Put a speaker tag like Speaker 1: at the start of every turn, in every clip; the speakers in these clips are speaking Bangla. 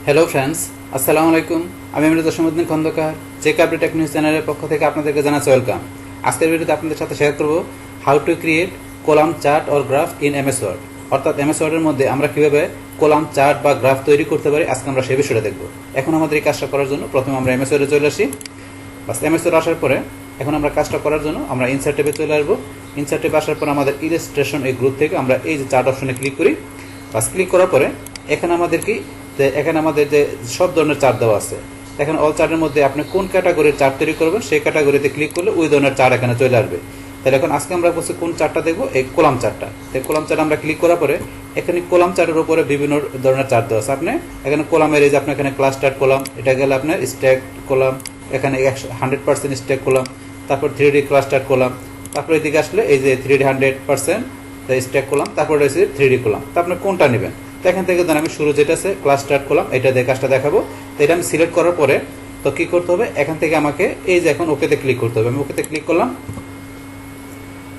Speaker 1: হ্যালো ফ্রেন্ডস, আসসালামু আলাইকুম। আমি মৃত সমুদ্দিন Khandakar, check update tech news চ্যানেলের পক্ষ থেকে আপনাদেরকে জানাচ্ছি ওয়েলকাম। আজকের ভিডিওতে আপনাদের সাথে শেয়ার করব how to create column chart or graph in MS Word. অর্থাৎ এমএস ওয়ার্ডের মধ্যে আমরা কীভাবে কলাম চার্ট বা গ্রাফ তৈরি করতে পারি, আজকে আমরা সেই বিষয়টা দেখব। এখন আমাদের এই কাজটা করার জন্য প্রথমে আমরা এমএস ওয়ার্ডে চলে আসি। বাস এমএস ওয়ার্ড আসার পরে এখন আমরা কাজটা করার জন্য আমরা ইনসার্ট ট্যাবে চলে আসবো। ইনসার্ট ট্যাবে আসার পর আমাদের ইলাস্ট্রেশন এই গ্রুপ থেকে আমরা এই যে চার্ট অপশনে ক্লিক করি। বাস ক্লিক করার পরে এখানে আমাদের যে সব ধরনের চার্ট দেওয়া আছে। এখন অল চার্টের মধ্যে আপনি কোন ক্যাটাগরির চার্ট তৈরি করবেন সেই ক্যাটাগরিতে ক্লিক করলে ওই ধরনের চার্ট এখানে চলে আসবে। তাহলে এখন আজকে আমরা বলছি কোন চার্টটা দেখবো, এই কলাম চার্টটা। এই কলাম চার্ট আমরা ক্লিক করার পরে এখানে কলাম চার্টের উপরে বিভিন্ন ধরনের চার্ট দেওয়া আছে। আপনি এখানে কলামের এই যে আপনি এখানে ক্লাস্টার কলাম, এটা গেলে আপনার স্ট্যাক কলাম, এখানে 100% স্ট্যাক কলাম, তারপর 3D ক্লাস্টার কলাম, তারপর এদিকে আসলে এই যে 3D 100% স্ট্যাক কলাম, তারপর রয়েছে 3D কলাম। তো আপনি কোনটা নেবেন? তো এখান থেকে ধরেন আমি শুরু যেটা আছে ক্লাস্টার কলাম, এটা দিয়ে কাজটা দেখাবো। তো এটা আমি সিলেক্ট করার পরে তো কী করতে হবে, এখান থেকে আমাকে এই যে এখন ওকেতে ক্লিক করতে হবে। আমি ওকেতে ক্লিক করলাম।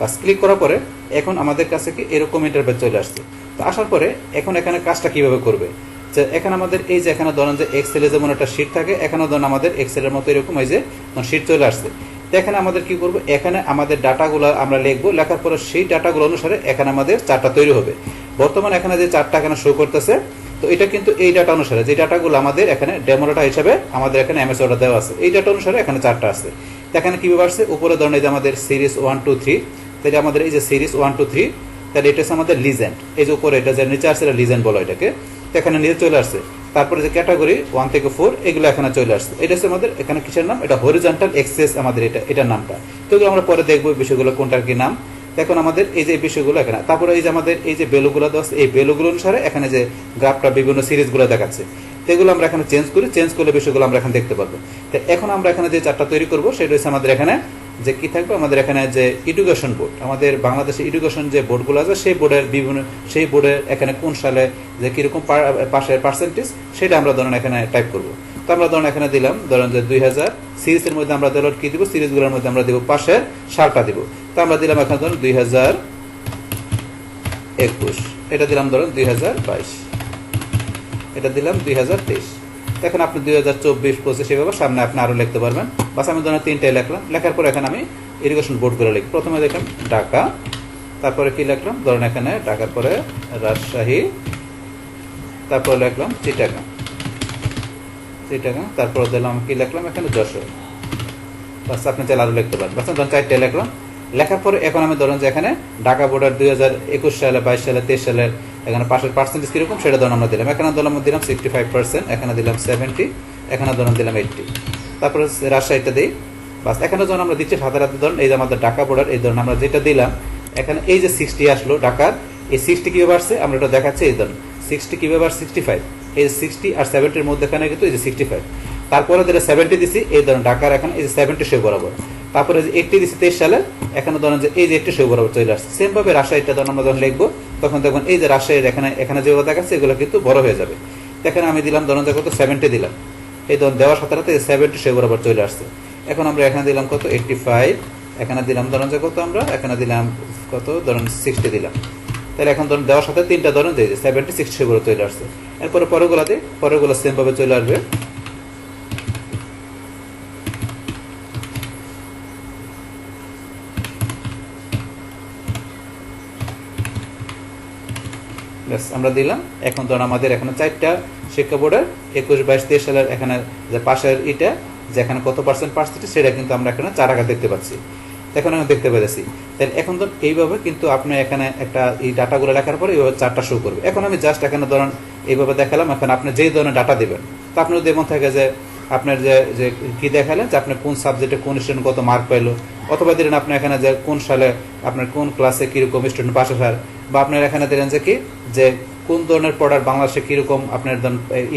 Speaker 1: বাস ক্লিক করার পরে এখন আমাদের কাছে কি এরকম ইন্টারফেস চলে আসছে। তো আসার পরে এখন এখানে কাজটা কিভাবে করবে, যে এখানে আমাদের এই যে এখানে ধরেন যে এক্সেলে যেমন একটা শিট থাকে, এখানেও ধরেন আমাদের এক্সেলের মতো এরকম এই যে শিট চলে আসছে। তো এখানে আমাদের কি করবো, এখানে আমাদের ডাটাগুলো আমরা লিখবো, লেখার পরে সেই ডাটাগুলো অনুসারে এখানে আমাদের চার্টটা তৈরি হবে। বর্তমানে এখানে যে চার্টটা এখানে শো করতেছে, তো এটা কিন্তু এই ডাটা অনুসারে যে ডাটাগুলো আমাদের এখানে ডেমো ডাটা হিসাবে আমাদের এখানে এমএস ওয়ার্ডে দেওয়া আছে, এই ডাটা অনুসারে এখানে চার্টটা আছে। এখানে কিভাবে আসছে, উপরে ধরেন এই যে আমাদের সিরিজ 1 2 3, তাহলে আমাদের এই যে সিরিজ 1 2 3, তাহলে এটা হচ্ছে আমাদের লিজেন্ড। এই যে উপরে এটা যে নিচে আসছে এটা লিজেন্ড বলো এটাকে। তো এখানে নিচে চলে আসছে। তারপরে যে ক্যাটাগরি 1 থেকে 4 এগুলো এখানে চলে আসছে। এটা হচ্ছে আমাদের এখানে কিসের নাম, এটা হরিজন্টাল এক্সেস আমাদের এটার নামটা। তো এগুলো আমরা পরে দেখবো বিষয়গুলো কোনটার কি নাম। এখন আমাদের এই যে বিষয়গুলো এখানে, তারপরে এই যে আমাদের এই যে ভ্যালুগুলো দেওয়া আছে, এই ভ্যালুগুলো অনুসারে এখানে যে গ্রাফটা বিভিন্ন সিরিজগুলো দেখাচ্ছে, তো এগুলো আমরা এখানে চেঞ্জ করলে বিষয়গুলো আমরা এখানে দেখতে পারবো। তো এখন আমরা এখানে যে চার্টটা তৈরি করবো সেটা হচ্ছে আমাদের এখানে যে কি থাকবে, আমাদের এখানে যে এডুকেশন বোর্ড, আমাদের বাংলাদেশে এডুকেশন যে বোর্ডগুলো আছে সেই বোর্ডের এখানে কোন সালে যে কিরকম পাশের পার্সেন্টেজ সেটা আমরা ধরেন এখানে টাইপ করবো। তো আমরা ধরেন এখানে দিলাম ধরেন যে 2000 সিরিজের মধ্যে আমরা ধরেন কি দিব, সিরিজগুলোর মধ্যে আমরা দিব পাশের সালটা দিব। তো আমরা দিলাম এখানে ধরুন 2021, এটা দিলাম ধরুন 2022, এটা দিলাম 2023। এখন আপনি 2024 25 এভাবে সামনে আপনি আরও লিখতে পারবেন। বাস আমি ধরেন 3টাই লিখলাম। লেখার পর এখানে আমি ইরিগেশন বোর্ডগুলো লিখি। প্রথমে দেখলাম ঢাকা, তারপরে কি লিখলাম ধরেন এখানে ঢাকার পরে রাজশাহী, তারপরে লিখলাম চিটাগাং, তারপরে দিলাম কি লিখলাম এখানে যশোর। বাস আপনি চাইলে আরও লিখতে পারেন। বাস ধরেন 4টাই লিখলাম। লেখার পরে এখন আমি ধরেন যে এখানে ঢাকা বোর্ডের 2021 সালে 22 সালে 23 সালের এখানে পাশের পার্সেন্টেজ কীরকম সেটা ধরুন আমরা দিলাম। এখানে দিলাম 65%, এখানে দিলাম 70, এখানে ধরুন দিলাম 80, তারপরে রাজশাহীটা দিই। বাস এখানে যখন আমরা দিচ্ছি সাথে ধরুন এই যে আমাদের ঢাকা বোর্ডের এই ধরুন আমরা যেটা দিলাম এখানে এই যে 60 আসলো ঢাকার, এই 60 কীভাবে আসছে আমরা এটা দেখাচ্ছি। এই ধরুন 60 কীভাবে আর 65, এই 60 আর 70-র মধ্যে এখানে কিন্তু এই যে 65, তারপরে যেটা 70 দিছি এই ধরুন ঢাকার এখানে এই যে 70 সে বরাবর, তারপরে যে 80 দিচ্ছি 23 সালে, এখানে ধরেন যে এই যে 80 সে বরাবর চলে আসছে। সেমভাবে রাজশাহীটা ধরুন আমরা যখন লিখবো তখন দেখুন এই যে রাজশাহীর এখানে যেগুলো দেখাচ্ছে এগুলো কিন্তু বড় হয়ে যাবে। এখানে আমি দিলাম ধরুন যে কত 70 দিলাম, এই ধরুন দেওয়ার সাথে সাথে 70 সে বরাবর চলে আসছে। এখন আমরা এখানে দিলাম কত 85, এখানে দিলাম ধরুন যে কত আমরা এখানে দিলাম কত ধরুন 60 দিলাম। তাহলে এখন ধরুন দেওয়ার সাথে 3টা ধরুন দিয়ে 70 60 সে বরাবর চলে আসছে। এরপরে পরেরগুলো সেমভাবে চলে আসবে। আমরা দিলাম। এখন ধরুন আমাদের এখানে 4টা শিক্ষা বোর্ডের 21 22 23 সালের এখানে যে পাশের এটা যে এখানে কত পার্সেন্টেজ সেটা কিন্তু আমরা এখানে 4 আকার দেখতে পাচ্ছি। এখন আমি দেখতে পেরেছি। তাহলে এখন ধরুন এইভাবে কিন্তু আপনি এখানে একটা এই ডাটাগুলো লেখার পরে এইভাবে চার্টটা শো করবে। এখন আমি জাস্ট এখানে ধরুন এইভাবে দেখালাম। এখন আপনি যেই ধরনের ডাটা দেবেন, তো আপনার যেমন থাকে যে আপনার যে কি দেখালেন যে আপনি কোন সাবজেক্টে কোন স্টুডেন্ট কত মার্ক পাইলো, অথবা দিলেন আপনি এখানে যে কোন সালে আপনার কোন ক্লাসে কীরকম স্টুডেন্ট পাস আসার, বা আপনার এখানে দিলেন যে কি যে কোন ধরনের প্রোডাক্ট বাংলাদেশে কীরকম আপনার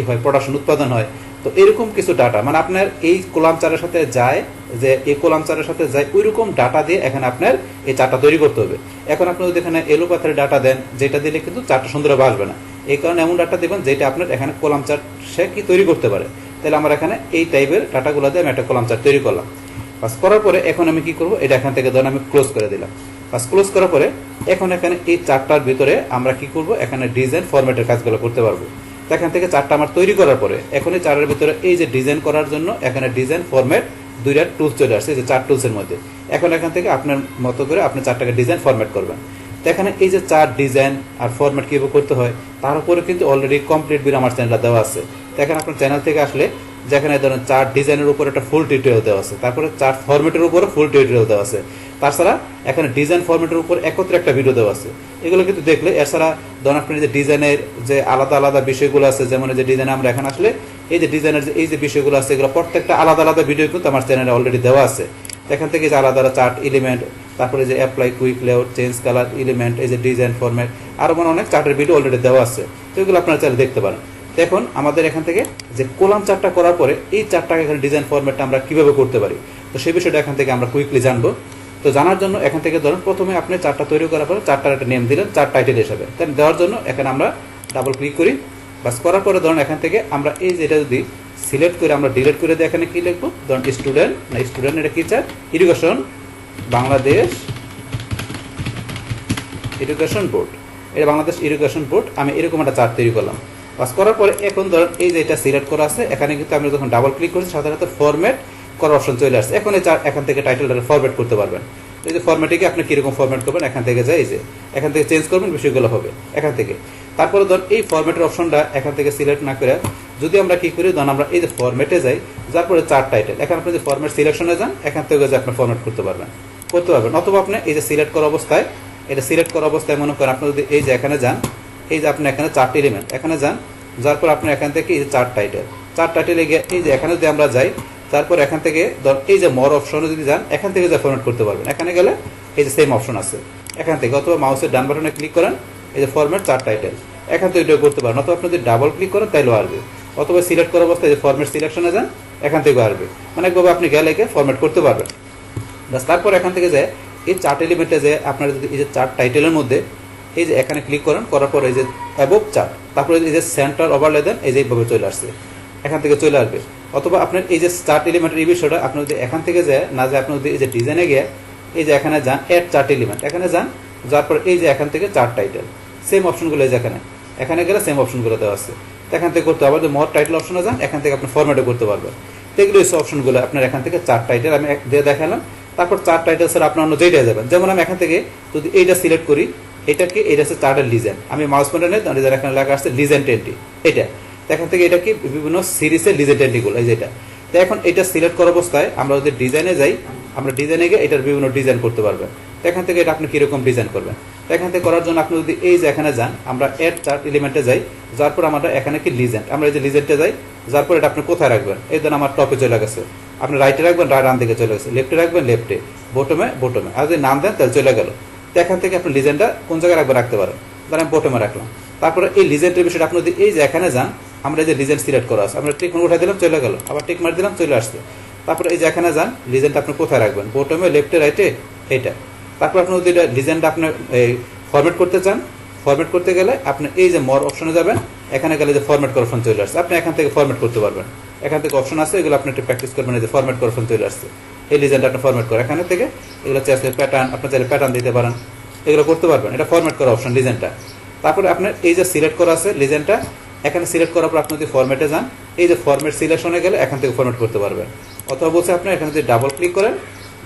Speaker 1: হয় প্রোডাকশন উৎপাদন হয়। তো এরকম কিছু ডাটা মানে আপনার এই কলাম চারের সাথে যায়, যে এই কলাম চারের সাথে যায় ওইরকম ডাটা দিয়ে এখানে আপনার এই চার্টটা তৈরি করতে হবে। এখন আপনি যদি এখানে এলোপাথারি ডাটা দেন, যেটা দিলে কিন্তু চার্টটা সুন্দরভাবে আসবে না। এই কারণে এমন ডাটা দেবেন যেটা আপনার এখানে কলাম চার্ট সে কি তৈরি করতে পারে। তাহলে আমরা এখানে এই টাইপের ডাটাগুলো দিয়ে আমি একটা কলাম চার্ট তৈরি করলাম। বাস করার পরে এখন আমি কি করবো, এটা এখান থেকে ধরুন আমি ক্লোজ করে দিলাম। বাস ক্লোজ করার পরে এখন এখানে এই চার্টটার ভিতরে আমরা কি করব, এখানে ডিজাইন ফরম্যাটের কাজগুলো করতে পারবো। তো এখান থেকে চার্টটা আমার তৈরি করার পরে এখন এই চার্টের ভিতরে এই যে ডিজাইন করার জন্য এখানে ডিজাইন ফরম্যাট দুইটা টুলস চলে আসছে, এই যে চার্ট টুলসের মধ্যে। এখন এখান থেকে আপনার মতো করে আপনি চার্টটাকে ডিজাইন ফরম্যাট করবেন। তো এখানে এই যে চার্ট ডিজাইন আর ফরম্যাট কীভাবে করতে হয় তার উপরে কিন্তু অলরেডি কমপ্লিট ভিডিও আমার চ্যানেলটা দেওয়া আছে। তো এখানে আপনার চ্যানেল থেকে আসলে যেখানে ধরেন চার্ট ডিজাইনের উপর একটা ফুল টিউটোরিয়াল দেওয়া আছে, তারপরে চার্ট ফরম্যাটের উপরে ফুল টিউটোরিয়াল দেওয়া আছে, তাছাড়া এখানে ডিজাইন ফরম্যাটের উপর একত্রে একটা ভিডিও দেওয়া আছে। এগুলো কিন্তু দেখলে এছাড়া ধরেন আপনি যে ডিজাইনের যে আলাদা আলাদা বিষয়গুলো আছে, যেমন যে ডিজাইন আমরা এখানে আসলে এই যে ডিজাইনের যে এই যে বিষয়গুলো আছে এগুলো প্রত্যেকটা আলাদা আলাদা ভিডিও কিন্তু আমার চ্যানেলে অলরেডি দেওয়া আছে। এখান থেকে যে আলাদা আলাদা চার্ট এলিমেন্ট, তারপরে যে apply quick layout, change colour element, এই যে ডিজাইন ফরম্যাট, আরও মানে অনেক চার্টের ভিডিও অলরেডি দেওয়া আছে। তো এগুলো আপনারা চাইলে দেখতে পারেন। এখন আমাদের এখান থেকে যে কলাম চার্টটা করার পরে এই চার্টটাকে এখানে ডিজাইন ফরম্যাটটা আমরা কীভাবে করতে পারি, তো সেই বিষয়টা এখান থেকে আমরা কুইকলি জানবো। তো জানার জন্য এখান থেকে ধরুন প্রথমে আপনি চার্টটা তৈরি করার পরে চার্টটার একটা নেম দিলেন, চার্ট টাইটেল হিসাবে। তাই দেওয়ার জন্য এখানে আমরা ডাবল ক্লিক করি। বাস করার পরে ধরুন এখান থেকে আমরা এই যেটা যদি সিলেক্ট করে আমরা ডিলিট করে দিই, এখানে কী লিখবো, ধরুন স্টুডেন্ট এটা কী chart, education Bangladesh education board, এটা বাংলাদেশ এডুকেশন বোর্ড। আমি এরকম একটা চার্ট তৈরি করলাম। পাস করার পরে এখন ধরুন এই যে এটা সিলেক্ট করা আছে, এখানে কিন্তু আমি যখন ডাবল ক্লিক করছি সাধারণত ফরম্যাট করার অপশন চলে আসছে। এখন এই এখান থেকে টাইটেলটা ফরম্যাট করতে পারবেন। এই যে ফরম্যাটিকে আপনি কীরকম ফরম্যাট করবেন এখান থেকে যাই, যে এখান থেকে চেঞ্জ করবেন বিষয়গুলো হবে এখান থেকে। তারপরে ধরুন এই ফরম্যাটের অপশনটা এখান থেকে সিলেক্ট না করে যদি আমরা কী করি, ধরুন আমরা এই যে ফরম্যাটে যাই, যার পরে চার্ট টাইটেল, এখানে আপনি যে ফরম্যাট সিলেকশনে যান এখান থেকে যে আপনি ফরম্যাট করতে পারবেন। অথবা আপনি এই যে সিলেক্ট করা অবস্থায়, এটা সিলেক্ট করা অবস্থায় মনে করেন আপনি যদি এই যে এখানে যান, এই যে আপনি এখানে চার্ট এলিমেন্ট এখানে যান, যার পর আপনি এখান থেকে এই যে চার্ট টাইটেলে গিয়ে এই যে এখানে যদি আমরা যাই, তারপর এখান থেকে ধর এই যে মর অপশনে যদি যান এখান থেকে যা ফরম্যাট করতে পারবেন। এখানে গেলে এই যে সেম অপশন আছে এখান থেকে, অথবা মাউসের ডান বাটনে ক্লিক করেন, এই যে ফরম্যাট চার্ট টাইটেল এখান থেকে এটাও করতে পারেন। অথবা আপনি যদি ডাবল ক্লিক করেন তাইলেও আসবে, অথবা সিলেক্ট করা অবস্থায় যে ফরম্যাট সিলেকশনে যান এখান থেকেও আসবে। মানে একভাবে আপনি গেলে ফরম্যাট করতে পারবেন। বাস তারপর এখান থেকে যে এই চার্ট এলিমেন্টে যে আপনারা যদি এই যে চার্ট টাইটেলের মধ্যে এই যে এখানে ক্লিক করেন, করার পর এই যে অ্যাবভ চার্ট, তারপরে এই যে সেন্টার ওভারলে দেন, এই যে এইভাবে চলে আসছে এখান থেকে চলে আসবে। অথবা আপনার এই যে চার্ট এলিমেন্টের এই বিষয়টা আপনি যদি এখান থেকে যায় না যায়, আপনি যদি এই যে ডিজাইনে গিয়ে এই যে এখানে যান, অ্যাড চার্ট এলিমেন্ট এখানে যান, যার পর এই যে এখান থেকে চার্ট টাইটেল সেম অপশনগুলো এই যে এখানে গেলে সেম অপশনগুলো দেওয়া আছে, তো এখান থেকে করতে হবে। যদি মোর টাইটেল অপশনে যান এখান থেকে আপনি ফরম্যাটও করতে পারবেন। তো এগুলো এই অপশনগুলো আপনার এখান থেকে চার্ট টাইটেল আমি দিয়ে দেখালাম। তারপর চার্ট টাইটেল স্যার আপনার অন্য যেইটা যাবেন, যেমন আমি এখান থেকে যদি এইটা সিলেক্ট করি, এটাকে এটা হচ্ছে চার্টের লিজেন্ড, আমি মাউস পয়েন্টার নেই, এখানে লেখা আসছে লিজেন্ড এন্ট্রি, এটা এখান থেকে এটা কি বিভিন্ন সিরিজের লিজেন্ড এন্ট্রিগুলো এই যেটা। তো এখন এটা সিলেক্ট করা অবস্থায় আমরা যদি ডিজাইনে যাই, আমরা ডিজাইনে গিয়ে এটার বিভিন্ন ডিজাইন করতে পারবেন। তো এখান থেকে এটা আপনি কীরকম ডিজাইন করবেন, তো এখান থেকে করার জন্য আপনি যদি এই যে এখানে যান, আমরা অ্যাড চার্ট এলিমেন্টে যাই, যার পর আমরা এখানে কি লিজেন্ড, আমরা এই যে লিজেন্ডে যাই, যার পর এটা আপনি কোথায় রাখবেন, এই ধরুন আমার টপে চলে গেছে, আপনি রাইটে রাখবেন ডান দিকে চলে গেছে, লেফটে রাখবেন লেফটে, বটমে, আর যদি নাম দেন তাহলে চলে গেল। তো এখান থেকে আপনি লিজেন্ডটা কোন জায়গায় রাখবেন রাখতে পারেন, ধরেন আমি বটমে রাখলাম। তারপরে এই লিজেন্ডের বিষয়টা আপনি যদি এই যে এখানে যান, আমরা এই যে লিজেন্ড সিলেক্ট করা আছে, আমরা টিক মার্ক উঠাই দিলাম চলে গেল, আবার টিক মার্ক দিলাম চলে আসছে। তারপরে এই যে এখানে যান, লিজেন্ডটা আপনি কোথায় রাখবেন, বটমে, লেফটে, রাইটে, এইটা। তারপর আপনি যদি এটা লিজেন্ডটা আপনি ফরম্যাট করতে চান, ফরম্যাট করতে গেলে আপনি এই যে মর অপশনে যাবেন, এখানে গেলে যে ফরম্যাট করার অপশন চলে আসছে, আপনি এখান থেকে ফরম্যাট করতে পারবেন। এখান থেকে অপশন আছে, এগুলো আপনি একটু প্র্যাকটিস করবেন। এই যে ফরম্যাট করার অপশন চলে আসছে, এই লিজেন্ডটা আপনি ফরম্যাট করে এখানে থেকে এগুলো চাইলে প্যাটার্ন, আপনি চাইলে প্যাটার্ন দিতে পারেন, এগুলো করতে পারবেন। এটা ফরম্যাট করা অপশন লিজেন্ডটা। তারপরে আপনার এই যে সিলেক্ট করা আছে লিজেন্ডটা, এখানে সিলেক্ট করার পর আপনি যদি ফরম্যাটে যান, এই যে ফরম্যাট সিলেকশনে গেলে এখান থেকে ফরম্যাট করতে পারবেন। অথবা বলছে আপনি এখানে যদি ডাবল ক্লিক করেন,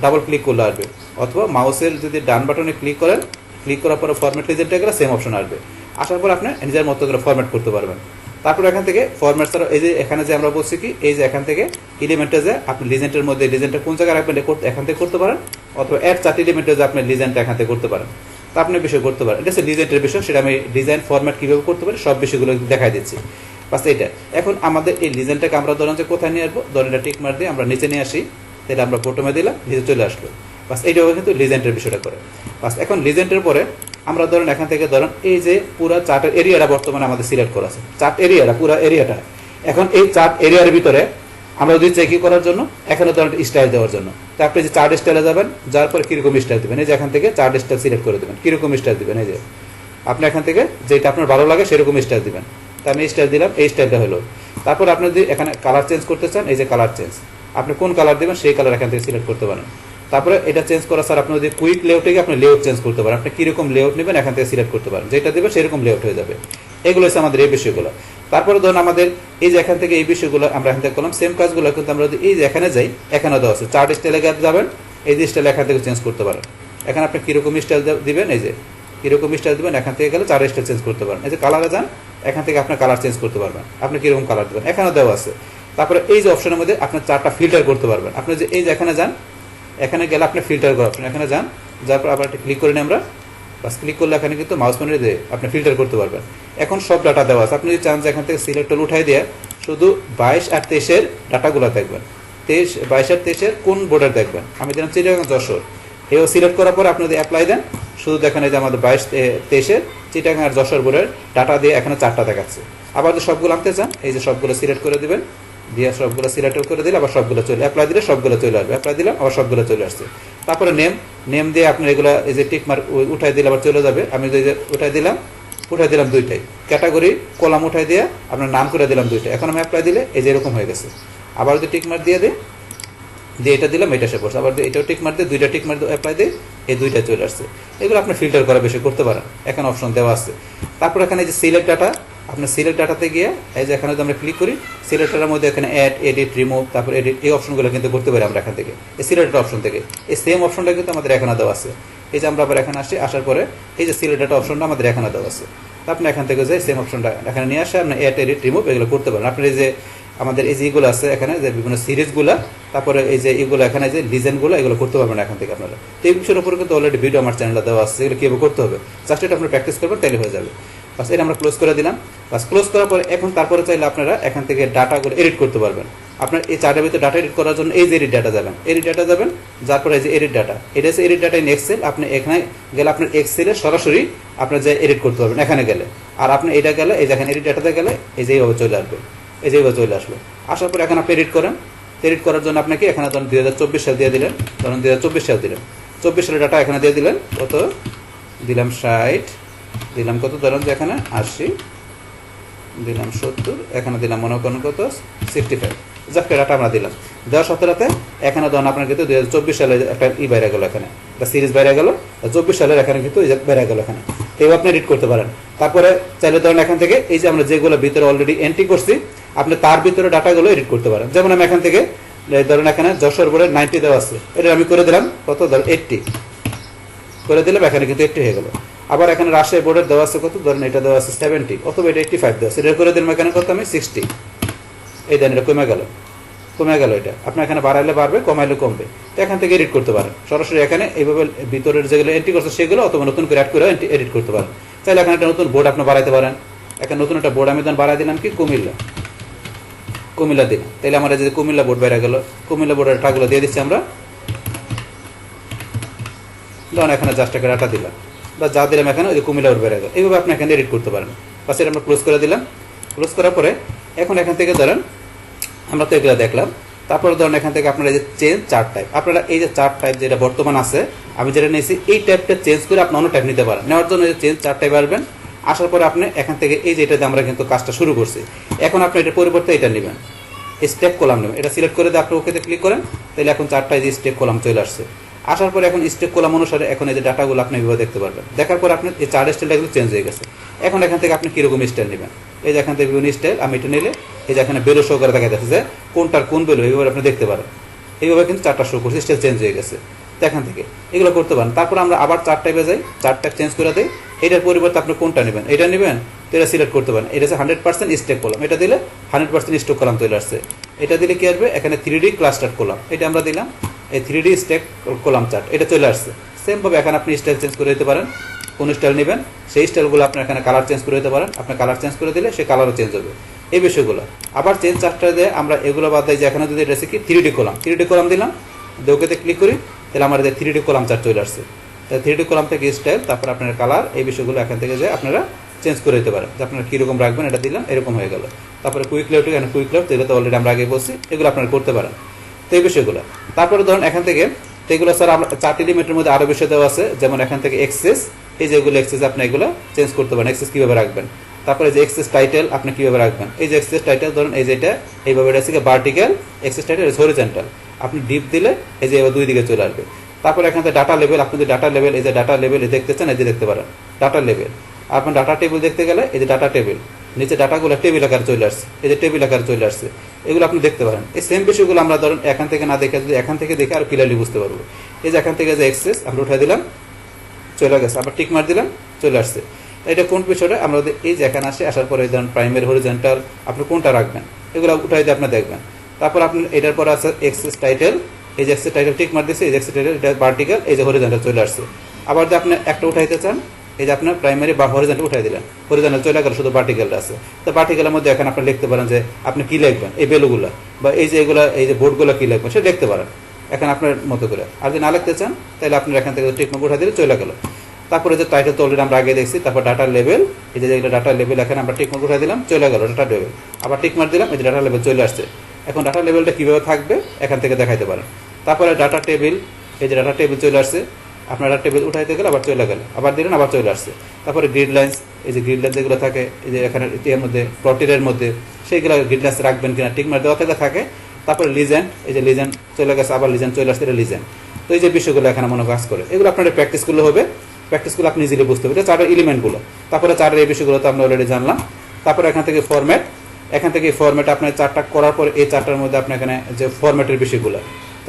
Speaker 1: ডাবল ক্লিক করলে আসবে, অথবা মাউসের যদি ডান বাটনে ক্লিক করেন, ক্লিক করার পরে ফরম্যাট লিজেন্ডে গেলে সেম অপশন আসবে, আসার পর আপনি নিজের মতো করে ফরম্যাট করতে পারবেন। তারপর এখান থেকে ফরম্যাট ছাড়া এই যে এখানে যে আমরা বলছি কি, এই যে এখান থেকে এলিমেন্টে যে আপনি লিজেন্ডের মধ্যে লিজেন্ডটা কোন জায়গায় রাখবেন এখান থেকে করতে পারেন, অথবা অ্যাড চার্ট এলিমেন্টে যে আপনি লিজেন্ডটা এখান থেকে করতে পারেন। তা আপনি বিষয় করতে পারেন, এটা হচ্ছে লিজেন্ডের বিষয়, সেটা আমি ডিজাইন ফরম্যাট কীভাবে করতে পারি সব বিষয়গুলো দেখাই দিচ্ছি। বাস এইটা। এখন আমাদের এই লিজেন্ডটাকে আমরা ধরেন যে কোথায় নিয়ে আসবো, ধরেন এটা টিক মার দিয়ে আমরা নিচে নিয়ে আসি, তাহলে আমরা বটমে দিলাম, নিচে চলে আসলো। বাস এইটাও কিন্তু লিজেন্ডের বিষয়টা করে। বাস এখন লিজেন্ডের পরে আমরা ধরেন এখান থেকে ধরেন এই যে পুরো চার্টের এরিয়াটা বর্তমানে আমাদের সিলেক্ট করা আছে, চার্ট এরিয়াটা পুরো এরিয়াটা। এখন এই চার্ট এরিয়ার ভিতরে আমরা যদি চেকিং করার জন্য এখানে ধরেন স্টাইল দেওয়ার জন্য, তো আপনি যে চার্ট স্টাইলে যাবেন, যার পরে কীরকম স্টাইল দেবেন, এই যে এখান থেকে চার্ট স্টাইল সিলেক্ট করে দেবেন, কীরকম স্টাইল দেবেন, এই যে আপনি এখান থেকে যেটা আপনার ভালো লাগে সেরকম স্টাইল দেবেন। তা আমি স্টাইল দিলাম, এই স্টাইলটা হলো। তারপর আপনি যদি এখানে কালার চেঞ্জ করতে চান, এই যে কালার চেঞ্জ, আপনি কোন কালার দেবেন সেই কালার এখান থেকে সিলেক্ট করতে পারেন। তারপরে এটা চেঞ্জ করা স্যার আপনি যদি কুইক লেআউটে গিয়ে আপনি লেআউট চেঞ্জ করতে পারেন, আপনি কীরকম লেআউট নেবেন এখান থেকে সিলেক্ট করতে পারেন, যেটা দেবেন সেরকম লেআউট হয়ে যাবে। এগুলো হচ্ছে আমাদের এই বিষয়গুলো। তারপরে ধরুন আমাদের এই যে এখান থেকে এই বিষয়গুলো আমরা এখান থেকে করলাম, সেম কাজগুলো কিন্তু আমরা যদি এই যে এখানে যাই, এখানে দেওয়া আছে চার্ট স্টাইলে যাবেন, এই যে স্টাইল এখান থেকে চেঞ্জ করতে পারেন। এখানে আপনি কীরকম স্টাইল দিবেন, এই যে কীরকম স্টাইল দেবেন, এখান থেকে গেলে চার স্টাইল চেঞ্জ করতে পারেন। এই যে কালারে যান, এখান থেকে আপনার কালার চেঞ্জ করতে পারবেন, আপনি কীরকম কালার দেবেন এখানে দেওয়া আছে। তারপরে এই যে অপশনের মধ্যে আপনার চারটা ফিল্টার করতে পারবেন। আপনি যে এই যে এখানে যান, এখানে গেলে আপনি ফিল্টার করা অপশন, এখানে যান, যার পর আবার ক্লিক করে নিই আমরা, বাস ক্লিক করলে এখানে কিন্তু মাউস পয়েন্টার দিয়ে আপনি ফিল্টার করতে পারবেন। এখন সব ডাটা দেওয়া আছে, আপনি যদি চান যে এখান থেকে সিলেক্ট টুল উঠাই দিয়ে শুধু 22 আর 23-এর ডাটাগুলো দেখবেন, 22 আর 23-এর কোন বোর্ডের দেখবেন। আমি দিলাম চিটাগাং যশোর, এও সিলেক্ট করার পর আপনি যদি অ্যাপ্লাই দেন, শুধু দেখেন এই যে আমাদের 22-23-এর চিটাগাং আর যশোর বোর্ডের ডাটা দিয়ে এখানে 4টা দেখাচ্ছে। আবার যদি সবগুলো আনতে চান, এই যে সবগুলো সিলেক্ট করে দিবেন, দিয়ে সবগুলো সিলেক্ট করে দিলে আবার সবগুলো চলে, অ্যাপ্লাই দিলে সবগুলো চলে আসবে, অ্যাপ্লাই দিলাম আবার সবগুলো চলে আসছে। তারপরে নেম দিয়ে আপনার এগুলো এই যে টিক মার্ক উঠাই দিলে আবার চলে যাবে। আমি যে উঠাই দিলাম দুইটাই, ক্যাটাগরি কলাম উঠাই দিয়ে আপনার নাম করে দিলাম দুইটা। এখন আমি অ্যাপ্লাই দিলে এই যে এরকম হয়ে গেছে। আবার যদি টিক মার্ক দিয়ে এটা দিলাম, এটা সে পড়ছে, আবার এটাও টিক মার্ক দিয়ে দুইটা টিক মার্ক অ্যাপ্লাই দিয়ে এই দুইটা চলে আসছে। এগুলো আপনি ফিল্টার করা বেশি করতে পারেন, এখানে অপশন দেওয়া আছে। তারপর এখানে যে সিলেক্ট ডাটা, আপনার সিলেক্ট ডাটাতে গিয়ে এই যে এখানে যদি আমরা ক্লিক করি, সিলেক্টারের মধ্যে এখানে অ্যাড, এডিট, রিমুভ, তারপর এডিট, এই অপশনগুলো কিন্তু করতে পারি আমরা এখান থেকে, এই সিলেক্ট অপশন থেকে। এই সেম অপশনটা কিন্তু আমাদের এখানে দেওয়া আছে। এই যে আমরা আবার এখানে আসি, আসার পরে এই যে সিলেক্ট ডাটা অপশনটা আমাদের এখানে দেওয়া আছে। আপনি এখান থেকে যে সেম অপশনটা এখানে নিয়ে আসে, আপনি অ্যাড, এডিট, রিমুভ এগুলো করতে পারেন। আপনার এই যে আমাদের এই যে এগুলো আছে এখানে যে বিভিন্ন সিরিজগুলো, তারপরে এই যে এগুলো এখানে যে ডিজাইনগুলো, এগুলো করতে পারবেন এখান থেকে আপনারা। তো এই বিষয়ের উপরে কিন্তু অলরেডি ভিডিও আমার চ্যানেলে দেওয়া আছে, এগুলো কীভাবে করতে হবে, জাস্ট এটা আপনি প্র্যাকটিস করবেন, তাহলে হয়ে যাবে। বাস এটা আমরা ক্লোজ করে দিলাম। বাস ক্লোজ করার পরে এখন তারপরে চাইলে আপনারা এখান থেকে ডাটাগুলো এডিট করতে পারবেন। আপনার এই চার্টের ভিতরে ডাটা এডিট করার জন্য এই যে এডিট ডাটা যাবেন, যার পরে এই যে এডিট ডাটা, এটা হচ্ছে এডিট ডাটা ইন এক্সেল। আপনি এখানে গেলে আপনার এক্সেলে সরাসরি আপনার যে এডিট করতে পারবেন এখানে গেলে। আর আপনি এটা গেলে এই দেখেন এডিট ডাটাতে গেলে এই যে এইভাবে চলে আসবে, এই যে এইভাবে চলে আসলো। আসার পরে এখন আপনি এডিট করেন। এডিট করার জন্য আপনাকে এখানে ধরুন 2024 সাল দিয়ে দিলেন, ধরুন 2024 সাল দিলেন, 24 সালের ডাটা এখানে দিয়ে দিলেন, কত দিলাম 60, দিলাম কত ধরুন যে এখানে 80, দিলাম 70, এখানে দিলাম মনে করেন কত 65, যাকে ডাটা আমরা দিলাম। দেওয়ার সাথে সাথে এখানে ধরুন আপনার কিন্তু 2024 সালে একটা বাইরে গেল, এখানে একটা সিরিজ বাইরে গেল, 24 সালের এখানে কিন্তু বাইরে গেল এখানে। এইভাবে আপনি এডিট করতে পারেন। তারপরে চাইলে ধরুন এখান থেকে এই যে আমরা যেগুলো ভিতরে অলরেডি এন্ট্রি করছি, আপনি তার ভিতরে ডাটাগুলো এডিট করতে পারেন। যেমন আমি এখান থেকে ধরুন এখানে যশোর বোর্ডের 90 দেওয়া আছে, এটা আমি করে দিলাম কত ধরুন 80 করে দিলাম, এখানে কিন্তু 80 হয়ে গেল। আবার এখানে রাজশাহী বোর্ডের দেওয়া আছে কত ধরুন, এটা দেওয়া আছে 70 অথবা এটা 85 দেওয়া আছে, এটা করে দিলাম এখানে কত আমি 60। এই দেন এটা কমে গেল, এটা আপনি এখানে বাড়াইলে বাড়বে, কমাইলে কমবে। তো এখান থেকে এডিট করতে পারেন সরাসরি, এখানে এইভাবে ভিতরের যেগুলো এন্ট্রি করছে সেগুলো, অথবা নতুন করে অ্যাড করে এডিট করতে পারেন। চাইলে এখানে একটা নতুন বোর্ড আপনি বাড়াইতে পারেন। এখানে নতুন একটা বোর্ড আমি ধরুন বাড়াই দিলাম কি কুমিল্লা দিলাম, তাহলে আমার যে কুমিল্লা বোর্ড বেড়ে গেল, কুমিল্লা বোর্ডের ডাটাগুলো দিয়ে দিচ্ছি আমরা। ধরুন এখানে জাস্ট একটা ডাটা দিলাম বা যা দিলাম এখানে ওই কুমিল্লা বোর্ড বেড়ে গেল। এইভাবে আপনি এখানে এডিট করতে পারেন। বাস এটা আমরা ক্লোজ করে দিলাম। ক্লোজ করার পরে এখন এখান থেকে ধরেন আমরা তো এগুলো দেখলাম। তারপরে ধরুন এখান থেকে আপনারা এই যে চেঞ্জ চার্ট টাইপ, আপনারা এই যে চার্ট টাইপ যেটা বর্তমান আছে আমি যেটা নিয়েছি, এই টাইপটা চেঞ্জ করে আপনি অন্য টাইপ নিতে পারেন। নেওয়ার জন্য এই যে চেঞ্জ চার্ট টাইপ আসবেন, আসার পরে আপনি এখান থেকে এই যে এটাতে আমরা কিন্তু কাজটা শুরু করছি, এখন আপনি এটার পরিবর্তে এটা নেবেন, স্টেপ কলাম নেবেন। এটা সিলেক্ট করে দিয়ে আপনি ওকেতে ক্লিক করেন, তাহলে এখন চারটায় যে স্টেপ কলাম চলে আসছে। আসার পরে এখন স্টেপ কলাম অনুসারে এখন এই যে ডাটাগুলো আপনি এভাবে দেখতে পারবেন। দেখার পর আপনি এই চার্ট স্টাইলটা কিন্তু চেঞ্জ হয়ে গেছে। এখন এখান থেকে আপনি কীরকম স্টাইল নেবেন, এই যে এখান থেকে বিভিন্ন স্টাইল আমি এটা নিলে এই যে এখানে বেলো শো করে দেখা যাচ্ছে যে কোনটার কোন বেলো, এইভাবে আপনি দেখতে পারেন। এইভাবে কিন্তু চারটা শো করছে, স্টাইল চেঞ্জ হয়ে গেছে। তো এখান থেকে এগুলো করতে পারেন। তারপর আমরা আবার চার্ট টাইপে যাই, চার্ট টাইপ চেঞ্জ করে দিই। এটার পরিবর্তে আপনি কোনটা নেবেন, এটা নেবেন, তো এটা সিলেক্ট করতে পারেন। এটা হচ্ছে 100% স্টেক কলাম, এটা দিলে 100% স্টক কলাম চলে আসছে। এটা দিলে কি আসবে, এখানে 3D ক্লাস্টার কলাম, এটা আমরা দিলাম, এই 3D স্টেক কলাম চার্ট এটা চলে আসছে। সেমভাবে এখানে আপনি স্টাইল চেঞ্জ করে দিতে পারেন, কোন স্টাইল নেবেন সেই স্টাইলগুলো আপনি এখানে কালার চেঞ্জ করে দিতে পারেন। আপনি কালার চেঞ্জ করে দিলে সেই কালারও চেঞ্জ হবে। এই বিষয়গুলো আবার চেঞ্জ চার্টটা দিয়ে আমরা এগুলো বাদ দিই যে এখানে যদি এটা কি 3D কলাম দিলাম, ওকেতে ক্লিক করি, তাহলে আমার 3D কলাম চার্ট চলে আসছে। তাই 3D কলাম থেকে স্টাইল, তারপর আপনার কালার, এই বিষয়গুলো এখান থেকে যে আপনারা চেঞ্জ করে দিতে পারেন, যে আপনারা কীরকম রাখবেন। এটা দিলাম, এরকম হয়ে গেল। তারপরে কুইক লেআউট, এখানে কুইক লেআউট, যেটা তো অলরেডি আমরা আগে বলছি, এগুলো আপনারা করতে পারেন। তো এই বিষয়গুলো তারপরে ধরুন এখান থেকে এগুলো স্যার আমরা 4 এলিমেন্টের মধ্যে আরও বিষয় দেওয়া আছে, যেমন এখান থেকে এক্সেস, এই যেগুলো এক্সেস আপনি এগুলো চেঞ্জ করতে পারেন, এক্সেস কীভাবে রাখবেন। তারপরে যে এক্সেস টাইটেল আপনি কীভাবে রাখবেন, এই যে এক্সেস টাইটেল ধরুন এই যেটা এইভাবে এটা হচ্ছে ভার্টিক্যাল, এক্সেস টাইটেল হরিজন্টাল, আপনি ডিপ দিলে এই যে এবার দুই দিকে চলে আসবে। তারপরে এখান থেকে ডাটা লেভেল, আপনি যদি ডাটা লেভেল, এই যে ডাটা লেভেল দেখতে চান, এই যে দেখতে পারেন ডাটা লেভেল, আপনার ডাটা টেবিল দেখতে গেলে এই যে ডাটা টেবিল, নিচে ডাটাগুলো টেবিল আকার চলে আসছে, এই যে টেবিল আকার চলে আসছে, এগুলো আপনি দেখতে পারেন। এই সেম বিষয়গুলো আমরা ধরেন এখান থেকে না দেখে যদি এখান থেকে দেখে আরো ক্লিয়ারলি বুঝতে পারবো। এই যে এখান থেকে যে এক্সেস আমরা উঠাই দিলাম, চলে গেছে, আবার টিক মার দিলাম, চলে আসছে। এটা কোন বিষয়টা আমরা এই যে এখানে আসার পরে ধরেন প্রাইমারি হরিজন্টাল আপনি কোনটা রাখবেন এগুলো উঠাই দিয়ে আপনি দেখবেন। তারপর আপনি এটার পর আছে এক্সেস টাইটেল, এই যে এক্সেস টাইটেল টিক মার দিচ্ছে, এই যে এক্সেস টাইটেল এটা ভার্টিক্যাল, এই যে হরিজন্টাল চলে আসছে। আবার যদি আপনি একটা উঠাইতে চান, এই যে আপনার প্রাইমারি বা হরিজন্টাল উঠাই দিলেন, হরিজন্টাল চলে গেল, শুধু ভার্টিক্যালটা আছে। তো ভার্টিক্যালের মধ্যে এখন আপনি লিখতে পারেন যে আপনি কি লিখবেন, এই ভ্যালুগুলো বা এই যে এগুলো এই যে বোর্ডগুলো কি লিখবেন সেটা লিখতে পারেন এখন আপনার মতো করে। আর যদি না লিখতে চান তাহলে আপনার এখান থেকে টিক মার্ক উঠাই দিলে চলে গেল। তারপরে যে টাইটেল তো অলরেডি আমরা আগে দেখছি, তারপর ডাটা লেভেল, এই যে যেগুলো ডাটা লেভেল এখানে আমরা টিক মার্ক উঠাই দিলাম, চলে গেল ডাটা লেভেল। আবার টিক মার্ক দিলাম, এই যে ডাটা লেভেল চলে আসছে। এখন ডাটা লেভেলটা কীভাবে থাকবে এখান থেকে দেখাইতে পারেন। তারপরে ডাটা টেবিল, এই যে ডাটা টেবিল চলে আসছে, আপনার ডাটা টেবিল উঠাইতে গেলে আবার চলে গেল, আবার দিলেন আবার চলে আসছে। তারপরে গ্রিড লাইন্স, এই যে গ্রিড লাইন্স যেগুলো থাকে এই যে এখানে এর মধ্যে প্লটের মধ্যে সেইগুলো গ্রিড লাইন্স রাখবেন কিনা টিক মার্ক দেওয়া থেকে থাকে। তারপরে লিজেন্ড, এই যে লিজেন্ড চলে গেছে, আবার লিজেন্ড চলে আসছে, এটা লিজেন্ড। তো এই যে বিষয়গুলো এখানে মনে কাজ করে, এগুলো আপনার প্র্যাকটিসগুলো হবে, প্র্যাকটিসগুলো আপনি ইজিলি বুঝতে পারবেন। এটা চার্টের এলিমেন্টগুলো, তারপরে চার্টের এই বিষয়গুলো তো আমরা অলরেডি জানলাম। তারপরে এখান থেকে ফরম্যাট, এখান থেকে ফরম্যাট আপনার চার্টটা করার পর এই চার্টার মধ্যে আপনি এখানে যে ফরম্যাটের বিষয়গুলো,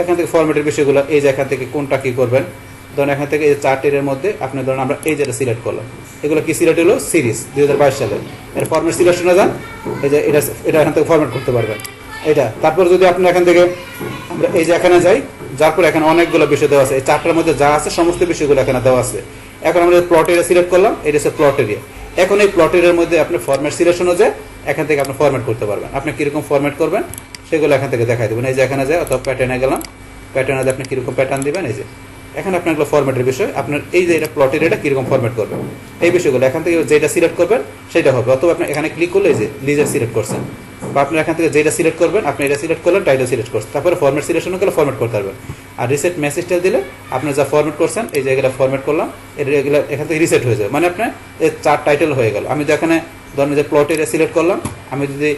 Speaker 1: এখান থেকে ফরম্যাটের বিষয়গুলো এই যে এখান থেকে কোনটা কি করবেন, ধরেন এখান থেকে এই চার্টের মধ্যে আপনি ধরেন আমরা এই যেটা সিলেক্ট করলাম, এগুলো কি সিলেক্ট হলো সিরিজ 2022 সালে, এর ফরম্যাট সিলেকশনে যান, এই যে এটা এখান থেকে ফরম্যাট করতে পারবেন এটা। তারপর যদি আপনি এখান থেকে আমরা এই যে এখানে যাই, যার পর এখানে অনেকগুলো বিষয় দেওয়া আছে, এই চার্টের মধ্যে যা আছে সমস্ত বিষয়গুলো এখানে দেওয়া আছে। এখন আমরা প্লট এরিয়া সিলেক্ট করলাম, এটা হচ্ছে প্লট এরিয়া। এখন এই প্লট এরিয়ার মধ্যে আপনি ফরম্যাট সিলেকশনও যায়, এখান থেকে আপনি ফরম্যাট করতে পারবেন। আপনি কীরকম ফরম্যাট করবেন সেগুলো এখান থেকে দেখাই দেবেন। এই যে এখানে যায় অথবা প্যাটার্নে গেলাম, প্যাটার্নে আপনি কীরকম প্যাটার্ন দিবেন, এই যে এখানে আপনার এগুলো ফরম্যাটের বিষয়, আপনার এই যে এটা প্লটের এটা কীরকম ফরম্যাট করবেন এই বিষয়গুলো এখান থেকে যেটা সিলেক্ট করবেন সেটা হবে। অথবা আপনি এখানে ক্লিক করলে এই যে লিজার সিলেক্ট করছেন, বা আপনার এখান থেকে যেটা সিলেক্ট করবেন আপনি এটা সিলেক্ট করলেন, টাইটেল সিলেক্ট করছেন, তারপরে ফরম্যাট সিলেকশনও গেলে ফরম্যাট করতে পারবেন। আর রিসেট মেসেজ টেল দিলে আপনি যা ফরম্যাট করছেন এই যে এগুলো ফরম্যাট করলাম, এগুলো এখান থেকে রিসেট হয়ে যাবে, মানে আপনার এই চার টাইটেল হয়ে গেল। আমি যেখানে ধরেন যে প্লট এরিয়া সিলেক্ট করলাম, আমি যদি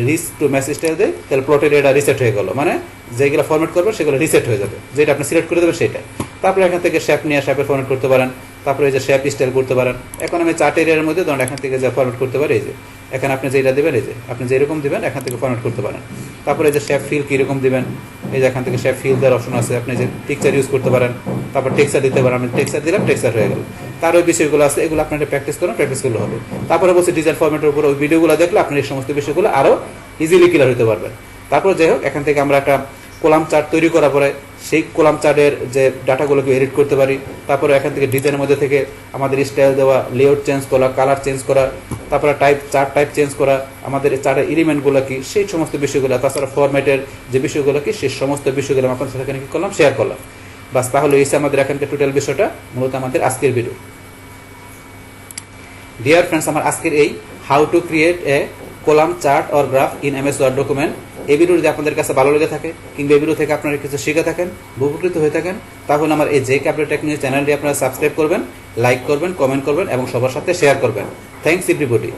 Speaker 1: রিস টু মেসেজ টেল দিই তাহলে প্লট এরিয়াটা রিসেট হয়ে গেল, মানে যেগুলো ফরম্যাট করবেন সেগুলো রিসেট হয়ে যাবে, যেটা আপনি সিলেক্ট করে দেবেন সেটা। তারপরে এখান থেকে শেপ নিয়ে শেপে ফরম্যাট করতে পারেন, তারপরে এই যে শেপ স্টাইল করতে পারেন। এখন আমি চার্ট এরিয়ার মধ্যে ধরুন এখান থেকে যা ফরম্যাট করতে পারি, এই যে এখানে আপনি যেটা দেবেন এই যে আপনি যেরকম দেবেন এখান থেকে ফরম্যাট করতে পারেন। তারপরে এই যে শেপ ফিল কীরকম দেবেন, এই যে এখান থেকে শেপ ফিল দেওয়ার অপশন আছে, আপনি যে টেক্সচার ইউজ করতে পারেন, তারপর টেক্সচার দিতে পারেন। আমি টেক্সচার দিলাম, টেক্সচার হয়ে গেল। তার ওই বিষয়গুলো আছে, এগুলো আপনারা প্র্যাকটিস করেন, প্র্যাকটিস করলে হবে। তারপরে বলছি ডিজাইন ফরম্যাটের উপর ওই ভিডিওগুলো দেখলে আপনি এই সমস্ত বিষয়গুলো আরও ইজিলি ক্লিয়ার হতে পারবেন। তারপর যাই হোক এখান থেকে আমরা একটা কলাম চার্ট তৈরি করার পরে সেই কলাম চার্টের যে ডাটাগুলোকে এডিট করতে পারি। তারপরে এখান থেকে ডিজাইনের মধ্যে থেকে আমাদের স্টাইল দেওয়া, লেআউট চেঞ্জ করা, কালার চেঞ্জ করা, তারপরে চার্ট টাইপ চেঞ্জ করা, আমাদের চার্টের এলিমেন্টগুলো কি সেই সমস্ত বিষয়গুলো, তাছাড়া ফরম্যাটের যে বিষয়গুলো কি সেই সমস্ত বিষয়গুলো আমরা আপনার সাথে কি করলাম, শেয়ার করলাম। বাস, তাহলে এসে আমাদের এখানকার টোটাল বিষয়টা মূলত আমাদের আজকের ভিডিও। ডিয়ার ফ্রেন্ডস, আমার আজকের এই how to create a column chart or graph in MS word document, এই ভিডিও যদি আপনাদের কাছে ভালো লেগে থাকে কিংবা এই ভিডিও থেকে আপনারা কিছু শিখে থাকেন, উপকৃত হয়ে থাকেন, তাহলে আমার এই জেক আপডেট টেকনিক চ্যানেলটি আপনারা সাবস্ক্রাইব করবেন, লাইক করবেন, কমেন্ট করবেন এবং সবার সাথে শেয়ার করবেন। Thanks everybody.